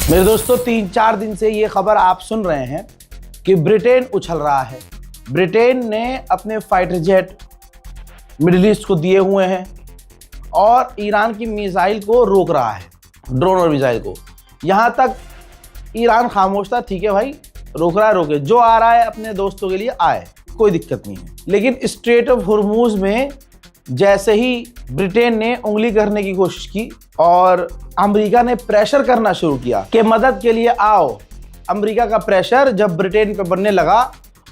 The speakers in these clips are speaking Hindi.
मेरे दोस्तों 3-4 दिन से ये खबर आप सुन रहे हैं कि ब्रिटेन उछल रहा है। ब्रिटेन ने अपने फाइटर जेट मिडिल ईस्ट को दिए हुए हैं और ईरान की मिसाइल को रोक रहा है, ड्रोन और मिसाइल को। यहाँ तक ईरान खामोश था, ठीक है भाई, रोक रहा है, रोके, जो आ रहा है अपने दोस्तों के लिए आए, कोई दिक्कत नहीं है। लेकिन स्ट्रेट ऑफ हुर्मुज में जैसे ही ब्रिटेन ने उंगली करने की कोशिश की और अमेरिका ने प्रेशर करना शुरू किया कि मदद के लिए आओ, अमेरिका का प्रेशर जब ब्रिटेन पर बनने लगा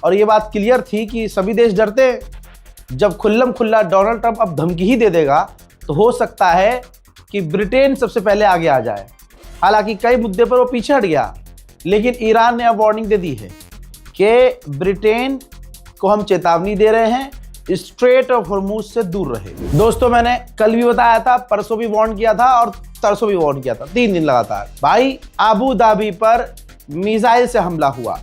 और ये बात क्लियर थी कि सभी देश डरते हैं, जब खुल्लम खुल्ला डोनाल्ड ट्रंप अब धमकी ही दे देगा तो हो सकता है कि ब्रिटेन सबसे पहले आगे आ जाए। हालांकि कई मुद्दे पर वो पीछे हट गया, लेकिन ईरान ने अब वार्निंग दे दी है कि ब्रिटेन को हम चेतावनी दे रहे हैं, स्ट्रेट ऑफ हुर्मुज से दूर रहे। दोस्तों मैंने कल भी बताया था, परसों भी वार्न किया था और तरसों भी वार्न किया था, 3 दिन लगातार। भाई अबू धाबी पर मिसाइल से हमला हुआ।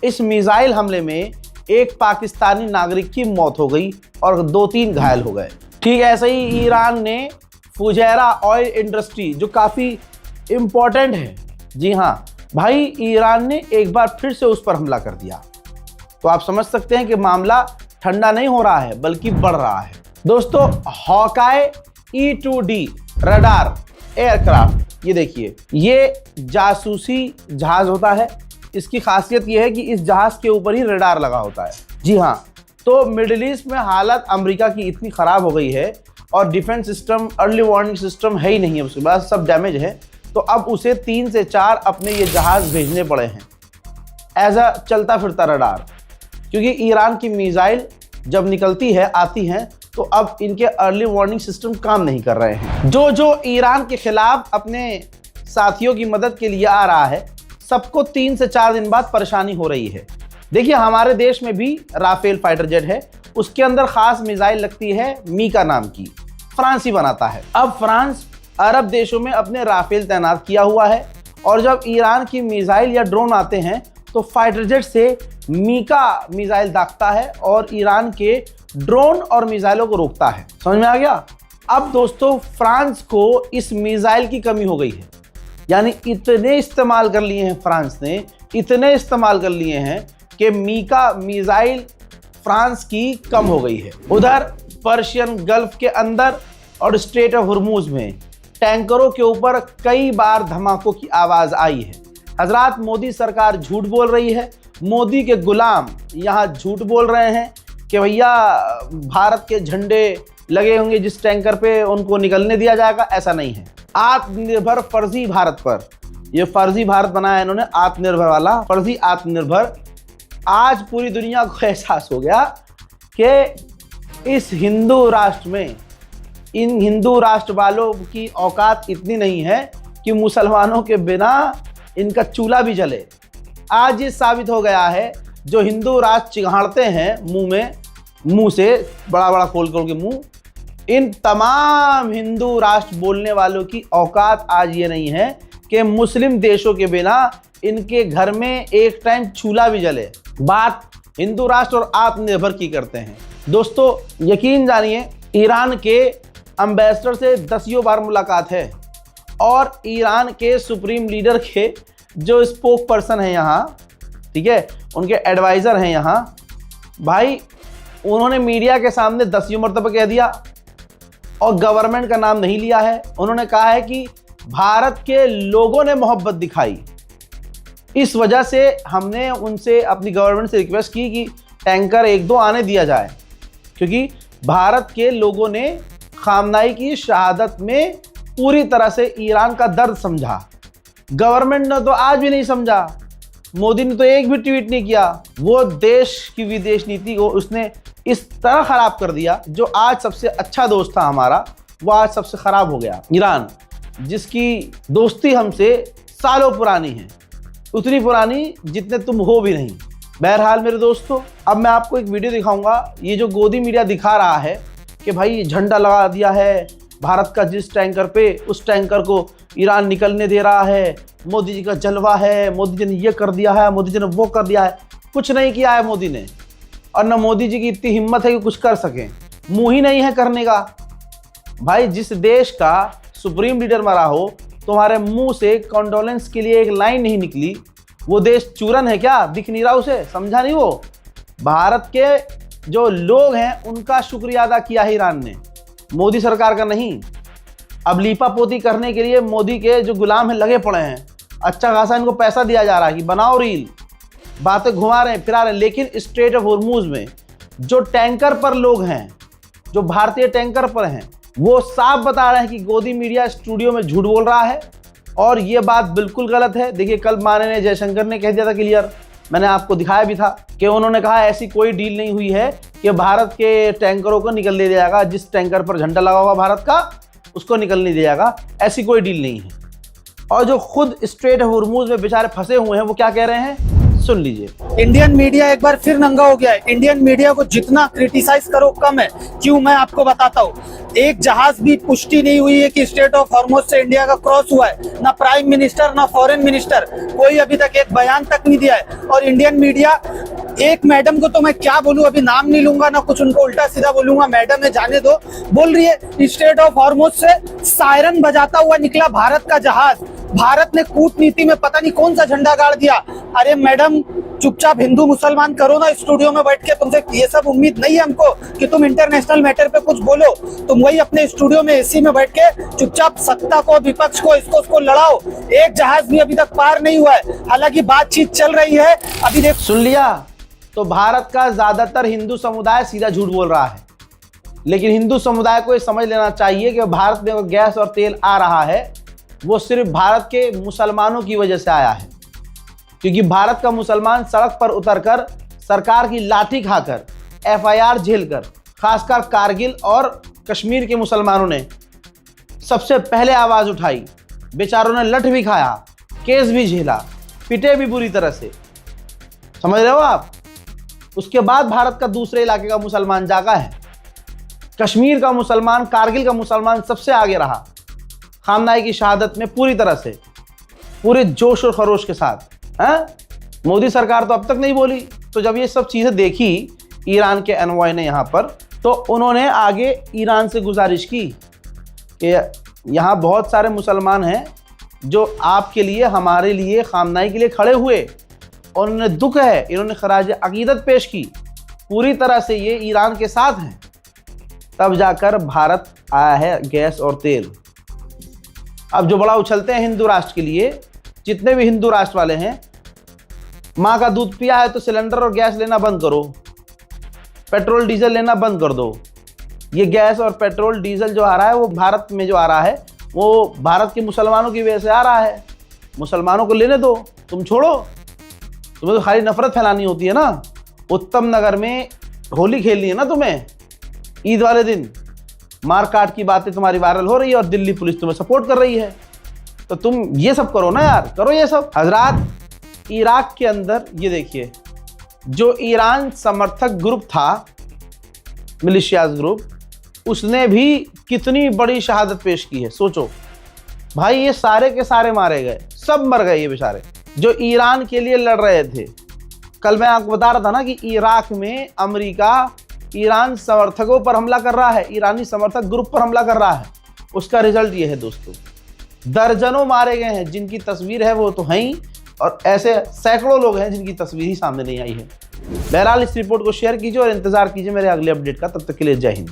इस मिसाइल हमले में एक पाकिस्तानी नागरिक की मौत हो गई और 2-3 घायल हो गए। ठीक ऐसे ही ईरान ने फुजैरा ऑयल इंडस्ट्री, जो काफी इंपॉर्टेंट है, जी हाँ भाई, ईरान ने एक बार फिर से उस पर हमला कर दिया। तो आप समझ सकते हैं कि मामला ठंडा नहीं हो रहा है बल्कि बढ़ रहा है। दोस्तों हॉकाई E-2D रडार एयरक्राफ्ट, ये देखिए, ये जासूसी जहाज होता है। इसकी खासियत ये है कि इस जहाज के ऊपर ही रडार लगा होता है। जी हाँ, तो मिडिल ईस्ट में हालत अमेरिका की इतनी खराब हो गई है और defence system, early warning system है ही नहीं है, उसके बाद सब डैमेज है। तो अब उसे 3 से 4 अपने ये जहाज भेजने पड़े हैं एज अ चलता फिरता रडार, क्योंकि ईरान की मिसाइल जब निकलती है, आती हैं, तो अब इनके अर्ली वार्निंग सिस्टम काम नहीं कर रहे हैं। जो ईरान के खिलाफ अपने साथियों की मदद के लिए आ रहा है, सबको 3 से 4 दिन बाद परेशानी हो रही है। देखिए हमारे देश में भी राफेल फाइटर जेट है, उसके अंदर खास मिसाइल लगती है मीका नाम की, फ्रांस ही बनाता है। अब फ्रांस अरब देशों में अपने राफेल तैनात किया हुआ है और जब ईरान की मिसाइल या ड्रोन आते हैं तो फाइटर जेट से मीका मिसाइल दागता है और ईरान के ड्रोन और मिसाइलों को रोकता है। समझ में आ गया? अब दोस्तों फ्रांस को इस मिसाइल की कमी हो गई है, यानी इतने इस्तेमाल कर लिए हैं फ्रांस ने, इतने इस्तेमाल कर लिए हैं कि मीका मिसाइल फ्रांस की कम हो गई है। उधर पर्शियन गल्फ के अंदर और स्ट्रेट ऑफ हुर्मुज में टैंकरों के ऊपर कई बार धमाकों की आवाज आई है। हजरात, मोदी सरकार झूठ बोल रही है, मोदी के गुलाम यहाँ झूठ बोल रहे हैं कि भैया भारत के झंडे लगे होंगे जिस टैंकर पे, उनको निकलने दिया जाएगा। ऐसा नहीं है। आत्मनिर्भर फर्जी भारत पर, ये फर्जी भारत बनाया इन्होंने, आत्मनिर्भर वाला, फर्जी आत्मनिर्भर। आज पूरी दुनिया को एहसास हो गया कि इस हिंदू राष्ट्र में, इन हिंदू राष्ट्र वालों की औकात इतनी नहीं है कि मुसलमानों के बिना इनका चूल्हा भी जले। आज ये साबित हो गया है, जो हिंदू राष्ट्र चिघाड़ते हैं मुंह से बड़ा बड़ा खोल के मुंह, इन तमाम हिंदू राष्ट्र बोलने वालों की औकात आज ये नहीं है कि मुस्लिम देशों के बिना इनके घर में एक टाइम चूल्हा भी जले। बात हिंदू राष्ट्र और आत्मनिर्भर की करते हैं। दोस्तों यकीन जानिए, ईरान के एम्बेसडर से 10 बार मुलाकात है और ईरान के सुप्रीम लीडर के जो स्पोक पर्सन है यहाँ, ठीक है, उनके एडवाइज़र हैं यहाँ, भाई उन्होंने मीडिया के सामने 10 मरतबा कह दिया और गवर्नमेंट का नाम नहीं लिया है। उन्होंने कहा है कि भारत के लोगों ने मोहब्बत दिखाई, इस वजह से हमने उनसे, अपनी गवर्नमेंट से रिक्वेस्ट की कि टैंकर 1-2 आने दिया जाए, क्योंकि भारत के लोगों ने खामनाई की शहादत में पूरी तरह से ईरान का दर्द समझा। गवर्नमेंट ने तो आज भी नहीं समझा, मोदी ने तो एक भी ट्वीट नहीं किया। वो देश की विदेश नीति को उसने इस तरह खराब कर दिया, जो आज सबसे अच्छा दोस्त था हमारा, वो आज सबसे खराब हो गया। ईरान, जिसकी दोस्ती हमसे सालों पुरानी है, उतनी पुरानी जितने तुम हो भी नहीं। बहरहाल मेरे दोस्तों, अब मैं आपको एक वीडियो दिखाऊंगा। ये जो गोदी मीडिया दिखा रहा है कि भाई झंडा लगा दिया है भारत का जिस टैंकर पे, उस टैंकर को ईरान निकलने दे रहा है, मोदी जी का जलवा है, मोदी जी ने ये कर दिया है, मोदी जी ने वो कर दिया है। कुछ नहीं किया है मोदी ने, और न मोदी जी की इतनी हिम्मत है कि कुछ कर सकें, मुंह ही नहीं है करने का। भाई जिस देश का सुप्रीम लीडर मरा हो, तुम्हारे मुंह से कॉन्डोलेंस के लिए एक लाइन नहीं निकली, वो देश चूरन है क्या? दिख नहीं रहा उसे? समझा नहीं वो? भारत के जो लोग हैं उनका शुक्रिया अदा किया है ईरान ने, मोदी सरकार का नहीं। अब लीपापोती करने के लिए मोदी के जो गुलाम हैं लगे पड़े हैं, अच्छा खासा इनको पैसा दिया जा रहा है कि बनाओ रील, बातें घुमा रहे हैं फिरा रहे हैं। लेकिन स्ट्रेट ऑफ हॉर्मूज में जो टैंकर पर लोग हैं, जो भारतीय टैंकर पर हैं, वो साफ बता रहे हैं कि गोदी मीडिया स्टूडियो में झूठ बोल रहा है और ये बात बिल्कुल गलत है। देखिए, कल माननीय जयशंकर ने कह दिया था क्लियर, मैंने आपको दिखाया भी था कि उन्होंने कहा ऐसी कोई डील नहीं हुई है कि भारत के टैंकरों को निकल दिया जाएगा, जिस टैंकर पर झंडा लगा होगा भारत का उसको निकलने दिया जाएगा, ऐसी कोई डील नहीं है। और जो खुद स्ट्रेट ऑफ हॉर्मूज में बेचारे फंसे हुए हैं वो क्या कह रहे हैं, सुन लीजिए। इंडियन मीडिया एक बार फिर नंगा हो गया है। इंडियन मीडिया को जितना क्रिटिसाइज करो कम है। क्यों, मैं आपको बताता हूँ। एक जहाज भी पुष्टि नहीं हुई है कि स्ट्रेट ऑफ हॉर्मूज से इंडिया का क्रॉस हुआ है। ना प्राइम मिनिस्टर ना फॉरेन मिनिस्टर, कोई अभी तक एक बयान तक नहीं दिया है। और इंडियन मीडिया, एक मैडम को तो मैं क्या बोलूं, अभी नाम नहीं लूंगा ना कुछ उनको उल्टा सीधा बोलूंगा, मैडम है जाने दो, बोल रही है स्ट्रेट ऑफ हॉर्मूज से सायरन बजाता हुआ निकला भारत का जहाज, भारत ने कूटनीति में पता नहीं कौन सा झंडा गाड़ दिया। अरे मैडम, चुपचाप हिंदू मुसलमान करो ना स्टूडियो में बैठ के। तुमसे ये सब उम्मीद नहीं है हमको कि तुम इंटरनेशनल मैटर पे कुछ बोलो। तुम वही अपने स्टूडियो में एसी में बैठ के चुपचाप सत्ता को, विपक्ष को, इसको लड़ाओ। एक जहाज भी अभी तक पार नहीं हुआ है, हालांकि बातचीत चल रही है। अभी देख, सुन लिया? तो भारत का ज्यादातर हिंदू समुदाय सीधा झूठ बोल रहा है, लेकिन हिंदू समुदाय को ये समझ लेना चाहिए कि भारत में गैस और तेल आ रहा है वो सिर्फ भारत के मुसलमानों की वजह से आया है, क्योंकि भारत का मुसलमान सड़क पर उतरकर सरकार की लाठी खाकर, एफआईआर झेलकर, खासकर कारगिल और कश्मीर के मुसलमानों ने सबसे पहले आवाज उठाई। बेचारों ने लठ भी खाया, केस भी झेला, पिटे भी बुरी तरह से, समझ रहे हो आप? उसके बाद भारत का दूसरे इलाके का मुसलमान जागा है। कश्मीर का मुसलमान, कारगिल का मुसलमान सबसे आगे रहा खामनाई की शहादत में, पूरी तरह से, पूरे जोश और खरोश के साथ। मोदी सरकार तो अब तक नहीं बोली। तो जब ये सब चीजें देखी ईरान के एनवॉय ने यहाँ पर, तो उन्होंने आगे ईरान से गुजारिश की कि यहाँ बहुत सारे मुसलमान हैं जो आपके लिए, हमारे लिए, खामनाई के लिए खड़े हुए, और उन्हें दुख है, इन्होंने खराज अकीदत पेश की, पूरी तरह से ये ईरान के साथ हैं। तब जाकर भारत आया है गैस और तेल। अब जो बड़ा उछलते हैं हिंदू राष्ट्र के लिए, जितने भी हिंदू राष्ट्र वाले हैं, माँ का दूध पिया है तो सिलेंडर और गैस लेना बंद करो, पेट्रोल डीजल लेना बंद कर दो। ये गैस और पेट्रोल डीजल जो आ रहा है वो भारत में जो आ रहा है वो भारत के मुसलमानों की वजह से आ रहा है। मुसलमानों को लेने दो, तुम छोड़ो। तुम्हें तो खाली नफरत फैलानी होती है ना। उत्तम नगर में होली खेलनी है ना तुम्हें, ईद वाले दिन मार काट की बातें तुम्हारी वायरल हो रही है और दिल्ली पुलिस तुम्हें सपोर्ट कर रही है। तो तुम ये सब करो ना यार, करो ये सब। हजरात, इराक के अंदर ये देखिए, जो ईरान समर्थक ग्रुप था, मिलिशियाज ग्रुप, उसने भी कितनी बड़ी शहादत पेश की है। सोचो भाई, ये सारे के सारे मारे गए, सब मर गए ये बेचारे जो ईरान के लिए लड़ रहे थे। कल मैं आपको बता रहा था ना कि इराक में अमेरिका ईरान समर्थकों पर हमला कर रहा है, ईरानी समर्थक ग्रुप पर हमला कर रहा है। उसका रिजल्ट ये है दोस्तों, दर्जनों मारे गए हैं। जिनकी तस्वीर है वो तो हैं ही, और ऐसे सैकड़ों लोग हैं जिनकी तस्वीर ही सामने नहीं आई है। बहरहाल इस रिपोर्ट को शेयर कीजिए और इंतजार कीजिए मेरे अगले अपडेट का। तब तक के लिए जय हिंद।